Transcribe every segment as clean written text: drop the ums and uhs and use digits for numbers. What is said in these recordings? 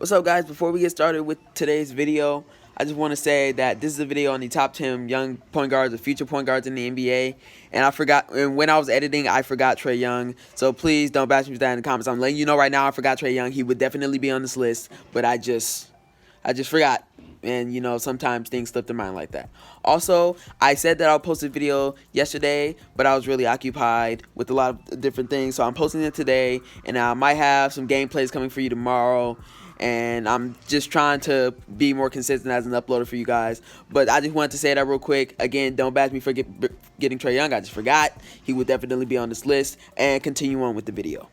What's up, guys? Before we get started with today's video, I just want to say that this is a video on the top 10 young point guards or future point guards in the NBA. And when I was editing, I forgot Trae Young. So please don't bash me for that in the comments. I'm letting you know right now I forgot Trae Young. He would definitely be on this list, but I just forgot. And, you know, sometimes things slip their mind like that. Also, I said that I'll post a video yesterday, but I was really occupied with a lot of different things. So I'm posting it today, and I might have some gameplays coming for you tomorrow. And I'm just trying to be more consistent as an uploader for you guys. But I just wanted to say that real quick. Again, don't bash me for getting Trae Young. I just forgot. He would definitely be on this list. And continue on with the video.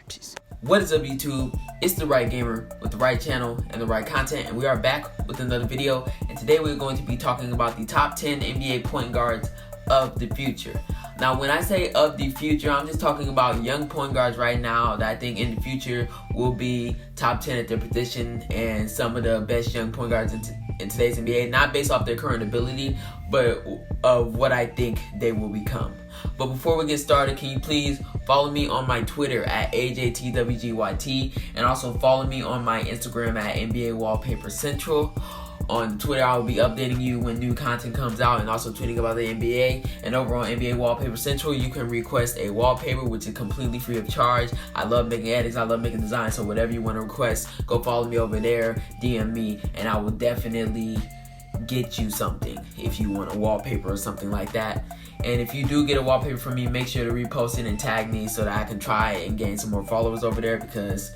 Peace. What is up, YouTube? It's the right gamer with the right channel and the right content, and we are back with another video. And today we're going to be talking about the top 10 NBA point guards of the future. Now, when I say of the future, I'm just talking about young point guards right now that I think in the future will be top 10 at their position and some of the best young point guards in today's NBA, not based off their current ability, but of what I think they will become. But before we get started, can you please follow me on my Twitter at AJTWGYT, and also follow me on my Instagram at NBA Wallpaper Central. On Twitter, I will be updating you when new content comes out and also tweeting about the NBA. And over on NBA Wallpaper Central, you can request a wallpaper, which is completely free of charge. I love making edits. I love making designs. So whatever you want to request, go follow me over there, DM me, and I will definitely get you something if you want a wallpaper or something like that. And if you do get a wallpaper from me, make sure to repost it and tag me so that I can try and gain some more followers over there, because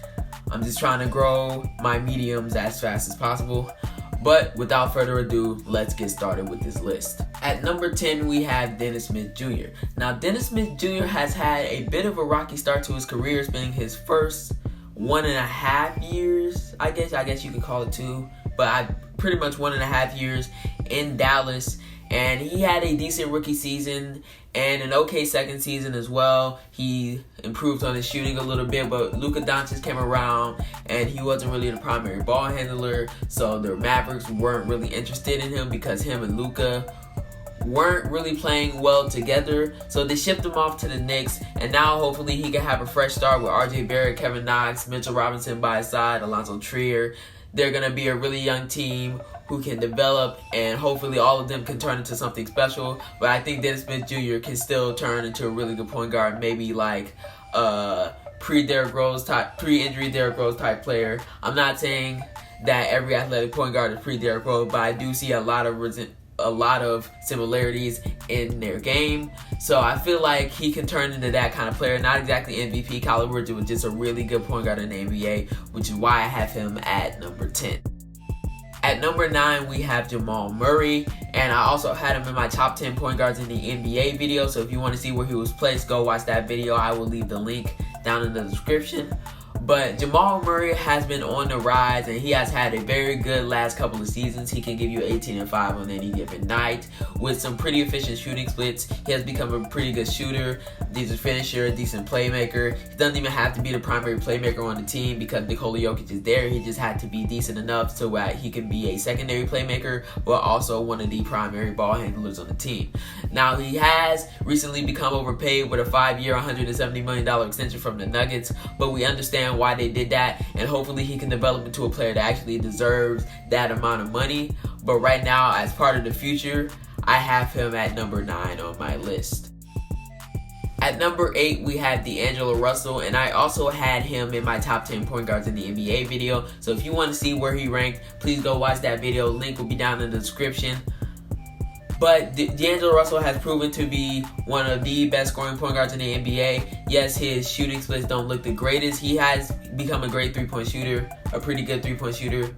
I'm just trying to grow my mediums as fast as possible. But without further ado, let's get started with this list. At number 10, we have Dennis Smith Jr. Now, Dennis Smith Jr. has had a bit of a rocky start to his career, spending his first 1.5 years, I guess you could call it 2, but pretty much 1.5 years in Dallas. And he had a decent rookie season and an okay second season as well. He improved on his shooting a little bit, but Luka Doncic came around and he wasn't really the primary ball handler. So the Mavericks weren't really interested in him because him and Luka weren't really playing well together. So they shipped him off to the Knicks, and now hopefully he can have a fresh start with RJ Barrett, Kevin Knox, Mitchell Robinson by his side, Alonzo Trier. They're going to be a really young team who can develop, and hopefully all of them can turn into something special. But I think Dennis Smith Jr. can still turn into a really good point guard, maybe like pre-Derrick Rose type, pre-injury Derrick Rose type player. I'm not saying that every athletic point guard is pre-Derrick Rose, but I do see a lot of similarities in their game. So I feel like he can turn into that kind of player. Not exactly MVP caliber, but just a really good point guard in the NBA, which is why I have him at number 10. At number 9, we have Jamal Murray, and I also had him in my top 10 point guards in the NBA video. So if you want to see where he was placed, go watch that video. I will leave the link down in the description. But Jamal Murray has been on the rise, and he has had a very good last couple of seasons. He can give you 18 and 5 on any given night with some pretty efficient shooting splits. He has become a pretty good shooter, decent finisher, decent playmaker. He doesn't even have to be the primary playmaker on the team because Nikola Jokic is there. He just had to be decent enough so that he can be a secondary playmaker, but also one of the primary ball handlers on the team. Now, he has recently become overpaid with a 5-year, $170 million extension from the Nuggets, but we understand why they did that, and hopefully he can develop into a player that actually deserves that amount of money. But right now, as part of the future, I have him at number 9 on my list. At number 8, we have DAngelo Russell, and I also had him in my top 10 point guards in the NBA video. So if you want to see where he ranked, please go watch that video. Link will be down in the description. But DAngelo Russell has proven to be one of the best scoring point guards in the NBA. Yes, his shooting splits don't look the greatest. He has become a great three-point shooter, a pretty good three-point shooter.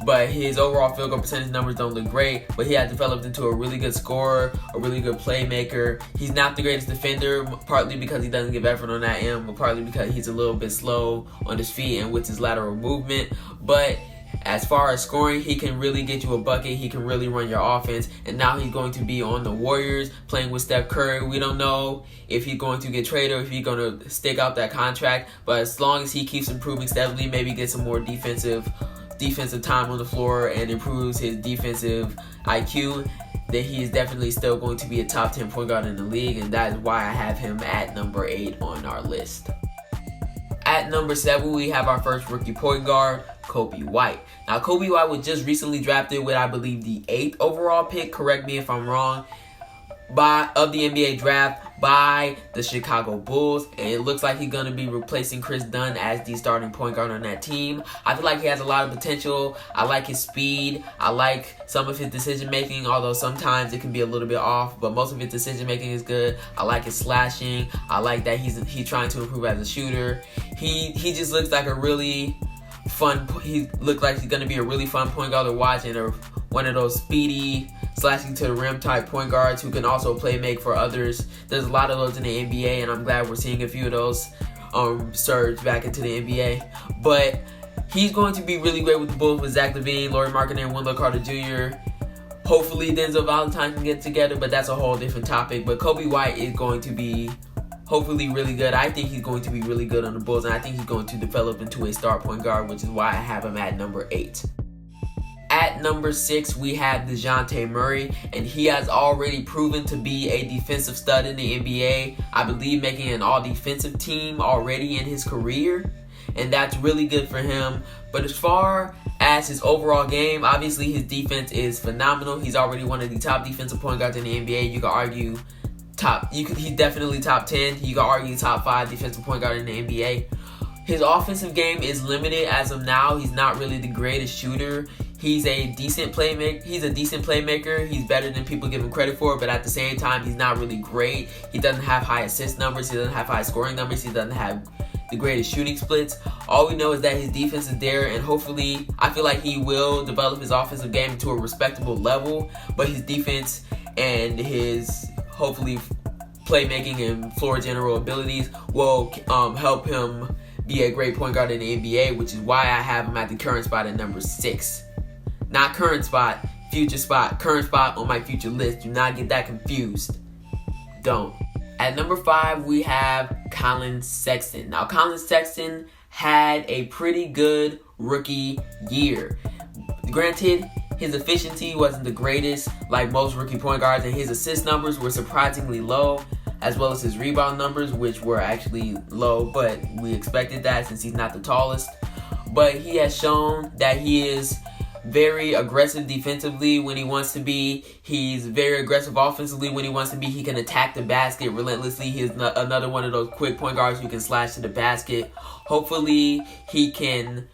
But his overall field goal percentage numbers don't look great. But he has developed into a really good scorer, a really good playmaker. He's not the greatest defender, partly because he doesn't give effort on that end, but partly because he's a little bit slow on his feet and with his lateral movement. But as far as scoring, he can really get you a bucket. He can really run your offense. And now he's going to be on the Warriors playing with Steph Curry. We don't know if he's going to get traded or if he's going to stick out that contract. But as long as he keeps improving steadily, maybe get some more defensive time on the floor and improves his defensive IQ, then he is definitely still going to be a top 10 point guard in the league. And that is why I have him at number 8 on our list. At At number 7, we have our first rookie point guard, Coby White. Now, Coby White was just recently drafted with, I believe, the 8th overall pick, correct me if I'm wrong, of the NBA draft by the Chicago Bulls, and it looks like he's going to be replacing Chris Dunn as the starting point guard on that team. I feel like he has a lot of potential. I like his speed. I like some of his decision making, although sometimes it can be a little bit off, but most of his decision making is good. I like his slashing. I like that he's trying to improve as a shooter. He just looks like a really fun. He looked like he's going to be a really fun point guard to watch, and one of those speedy, slashing to the rim type point guards who can also play make for others. There's a lot of those in the NBA, and I'm glad we're seeing a few of those surge back into the NBA. But he's going to be really great with the Bulls with Zach LaVine, Lauri Markkanen, and Wendell Carter Jr. Hopefully Denzel Valentine can get together, but that's a whole different topic. But Coby White is going to be hopefully really good. I think he's going to be really good on the Bulls, and I think he's going to develop into a star point guard, which is why I have him at number 8. At number 6, we have Shantay Murray, and he has already proven to be a defensive stud in the NBA. I believe making an all-defensive team already in his career, and that's really good for him. But as far as his overall game, obviously his defense is phenomenal. He's already one of the top defensive point guards in the NBA. You could argue he's definitely top 10. You could argue top 5 defensive point guard in the NBA. His offensive game is limited as of now. He's not really the greatest shooter. He's a decent playmaker. He's better than people give him credit for, but at the same time, he's not really great. He doesn't have high assist numbers. He doesn't have high scoring numbers. He doesn't have the greatest shooting splits. All we know is that his defense is there, and hopefully, I feel like he will develop his offensive game to a respectable level, but his defense and his, hopefully, playmaking and floor general abilities will help him be a great point guard in the NBA, which is why I have him at the current spot at number 6. Not current spot, future spot. Current spot on my future list. Do not get that confused. Don't. At number 5, we have Collin Sexton. Now, Collin Sexton had a pretty good rookie year. Granted, his efficiency wasn't the greatest like most rookie point guards, and his assist numbers were surprisingly low, as well as his rebound numbers, which were actually low, but we expected that since he's not the tallest. But he has shown that he is very aggressive defensively when he wants to be. He's very aggressive offensively when he wants to be. He can attack the basket relentlessly. He's another one of those quick point guards who can slash to the basket. Hopefully, he can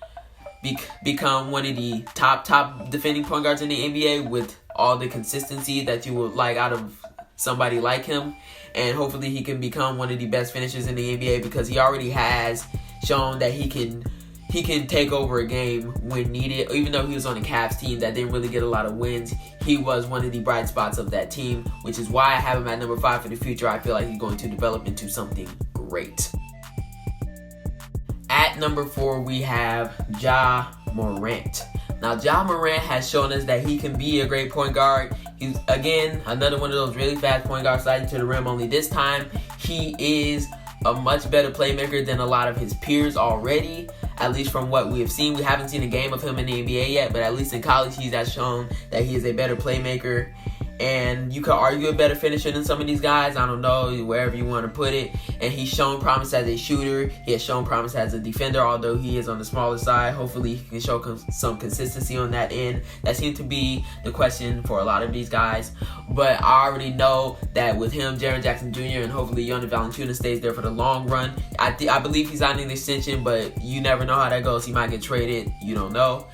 become one of the top defending point guards in the NBA with all the consistency that you would like out of somebody like him. And hopefully, he can become one of the best finishers in the NBA because he already has shown that he can take over a game when needed. Even though he was on a Cavs team that didn't really get a lot of wins, he was one of the bright spots of that team, which is why I have him at number 5 for the future. I feel like he's going to develop into something great. At number 4, we have Jamal Morant. Now, Jamal Morant has shown us that he can be a great point guard. He's, again, another one of those really fast point guards sliding to the rim, only this time he is a much better playmaker than a lot of his peers already, at least from what we have seen. We haven't seen a game of him in the NBA yet, but at least in college he has shown that he is a better playmaker. And you could argue a better finisher than some of these guys. I don't know, wherever you want to put it. And he's shown promise as a shooter. He has shown promise as a defender, although he is on the smaller side. Hopefully he can show some consistency on that end. That seems to be the question for a lot of these guys. But I already know that with him, Jaren Jackson Jr., and hopefully Jonas Valanciunas stays there for the long run. I believe he's signing an extension, but you never know how that goes. He might get traded. You don't know.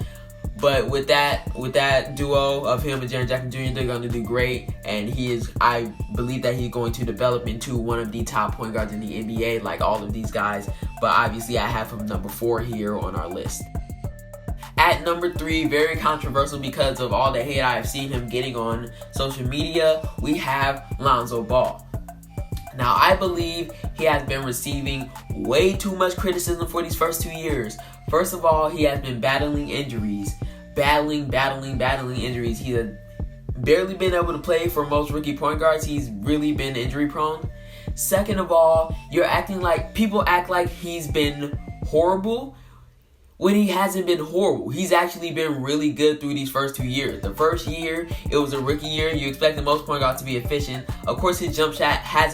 But with that duo of him and Jaren Jackson Jr., they're going to do great. And I believe that he's going to develop into one of the top point guards in the NBA, like all of these guys. But obviously, I have him number 4 here on our list. At number 3, very controversial because of all the hate I have seen him getting on social media, we have Lonzo Ball. Now, I believe he has been receiving way too much criticism for these first 2 years. First of all, he has been battling injuries. Battling injuries. He has barely been able to play for most rookie point guards. He's really been injury prone. Second of all, people act like he's been horrible when he hasn't been horrible. He's actually been really good through these first 2 years. The first year, it was a rookie year. You expected most point guards to be efficient. Of course, his jump shot has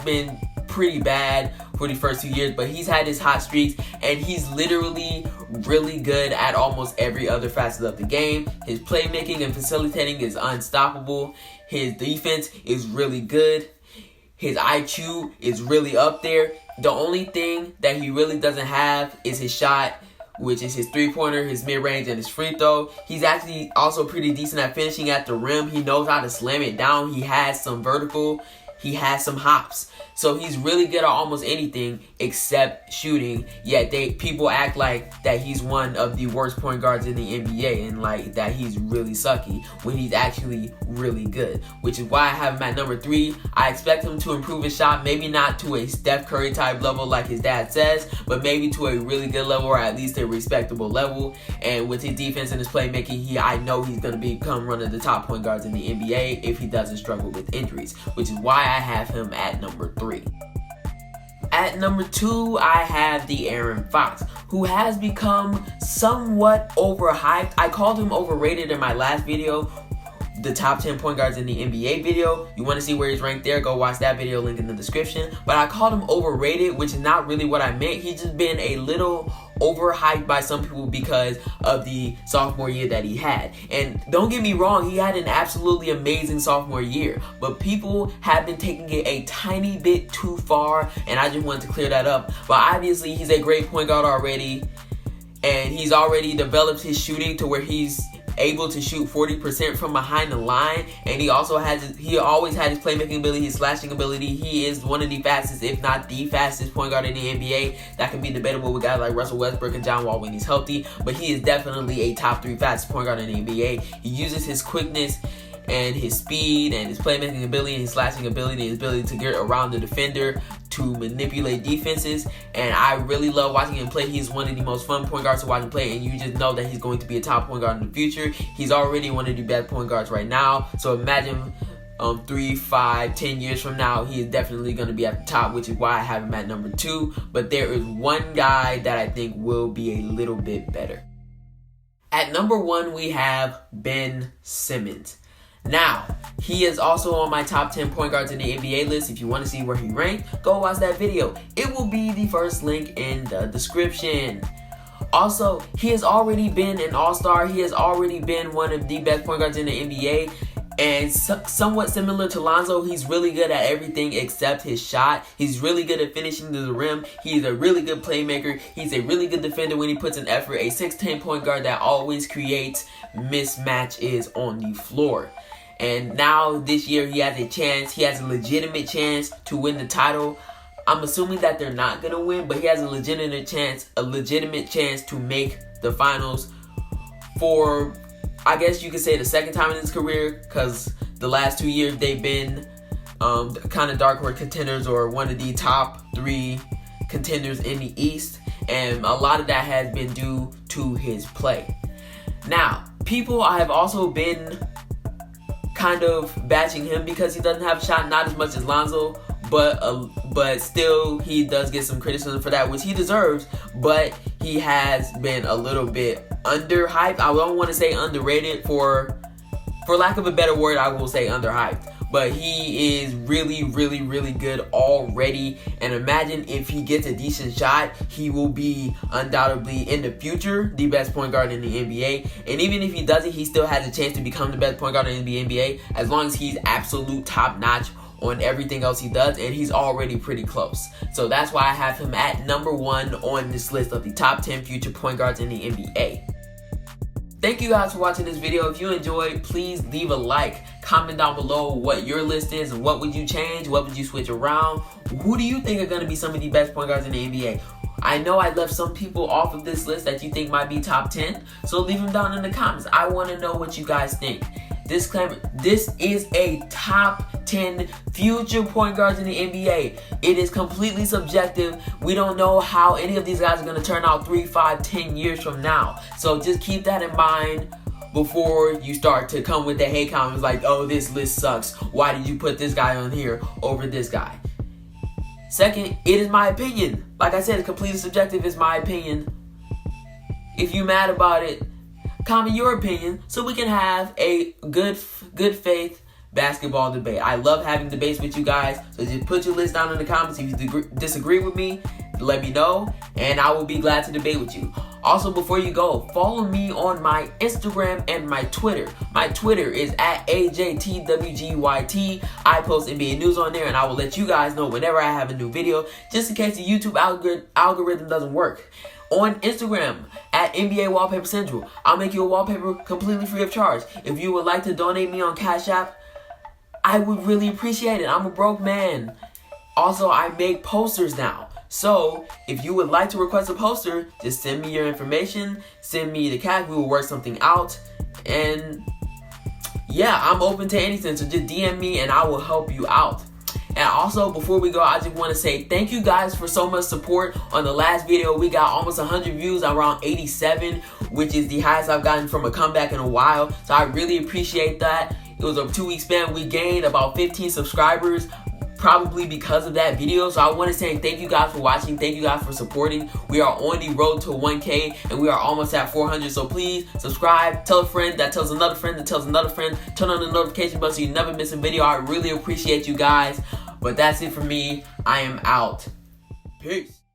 been pretty bad for the first 2 years, but he's had his hot streaks, and he's literally really good at almost every other facet of the game. His playmaking and facilitating is unstoppable. His defense is really good. His IQ is really up there. The only thing that he really doesn't have is his shot, which is his three-pointer, his mid-range, and his free throw. He's actually also pretty decent at finishing at the rim. He knows how to slam it down. He has some vertical. He has some hops. So he's really good at almost anything except shooting. Yet people act like that he's one of the worst point guards in the NBA and like that he's really sucky when he's actually really good. Which is why I have him at number 3. I expect him to improve his shot, maybe not to a Steph Curry type level like his dad says, but maybe to a really good level or at least a respectable level. And with his defense and his playmaking, I know he's going to become one of the top point guards in the NBA if he doesn't struggle with injuries, which is why I have him at number 3. At number 2, I have the Aaron Fox, who has become somewhat overhyped. I called him overrated in my last video, the top 10 point guards in the NBA video. You want to see where he's ranked there, go watch that video, link in the description. But I called him overrated, which is not really what I meant. He's just been a little overhyped by some people because of the sophomore year that he had. And don't get me wrong, he had an absolutely amazing sophomore year, but people have been taking it a tiny bit too far, and I just wanted to clear that up. But obviously he's a great point guard already, and he's already developed his shooting to where he's able to shoot 40% from behind the line, and he always had his playmaking ability, his slashing ability. He is one of the fastest, if not the fastest point guard in the NBA. That can be debatable with guys like Russell Westbrook and John Wall when he's healthy, but he is definitely a top 3 fastest point guard in the NBA. He uses his quickness and his speed and his playmaking ability and his slashing ability and his ability to get around the defender to manipulate defenses, and I really love watching him play. He's one of the most fun point guards to watch him play, and you just know that he's going to be a top point guard in the future. He's already one of the best point guards right now, so imagine 3, 5, 10 years from now, he is definitely going to be at the top, which is why I have him at number 2. But there is one guy that I think will be a little bit better. At number 1, we have Ben Simmons. Now, he is also on my top 10 point guards in the NBA list. If you want to see where he ranked, go watch that video. It will be the first link in the description. Also, he has already been an all-star. He has already been one of the best point guards in the NBA. And somewhat similar to Lonzo, he's really good at everything except his shot. He's really good at finishing to the rim. He's a really good playmaker. He's a really good defender when he puts in effort. A 6'10" point guard that always creates mismatches on the floor. And now this year he has a chance. He has a legitimate chance to win the title. I'm assuming that they're not going to win, but he has a legitimate chance to make the finals for, I guess you could say, the second time in his career, because the last 2 years they've been kind of dark horse contenders or one of the top 3 contenders in the East, and a lot of that has been due to his play. Now, people have also been kind of bashing him because he doesn't have a shot, not as much as Lonzo, but still he does get some criticism for that, which he deserves. But he has been a little bit underhyped. I don't want to say underrated, for lack of a better word, I will say underhyped. But he is really, really, really good already. And imagine if he gets a decent shot, he will be undoubtedly in the future the best point guard in the NBA. And even if he doesn't, he still has a chance to become the best point guard in the NBA as long as he's absolute top notch on everything else he does, and he's already pretty close. So that's why I have him at number 1 on this list of the top 10 future point guards in the NBA. Thank you guys for watching this video. If you enjoyed, please leave a like. Comment down below what your list is and what would you change, what would you switch around. Who do you think are going to be some of the best point guards in the NBA? I know I left some people off of this list that you think might be top 10, so leave them down in the comments. I want to know what you guys think. Disclaimer, this is a top 10 future point guards in the NBA. It is completely subjective. We don't know how any of these guys are going to turn out 3, 5, 10 years from now. So just keep that in mind before you start to come with the hate comments like, oh, this list sucks. Why did you put this guy on here over this guy? Second, it is my opinion. Like I said, it's completely subjective. It's my opinion. If you're mad about it, comment your opinion so we can have a good faith basketball debate. I love having debates with you guys. So just put your list down in the comments. If you disagree with me, let me know, and I will be glad to debate with you. Also, before you go, follow me on my Instagram and my Twitter. My Twitter is at AJTWGYT. I post NBA news on there, and I will let you guys know whenever I have a new video, just in case the YouTube algorithm doesn't work. On Instagram, at NBA Wallpaper Central, I'll make you a wallpaper completely free of charge. If you would like to donate me on Cash App, I would really appreciate it. I'm a broke man. Also, I make posters now. So, if you would like to request a poster, just send me your information, send me the cash, we will work something out, and yeah, I'm open to anything, so just DM me and I will help you out. And also, before we go, I just want to say thank you guys for so much support. On the last video, we got almost 100 views, around 87, which is the highest I've gotten from a comeback in a while, so I really appreciate that. It was a 2-week span. We gained about 15 subscribers, probably because of that video. So I want to say thank you guys for watching, thank you guys for supporting. We are on the road to 1K and we are almost at 400, so please subscribe, tell a friend that tells another friend that tells another friend, turn on the notification bell so you never miss a video. I really appreciate you guys, but that's it for me. I am out. Peace.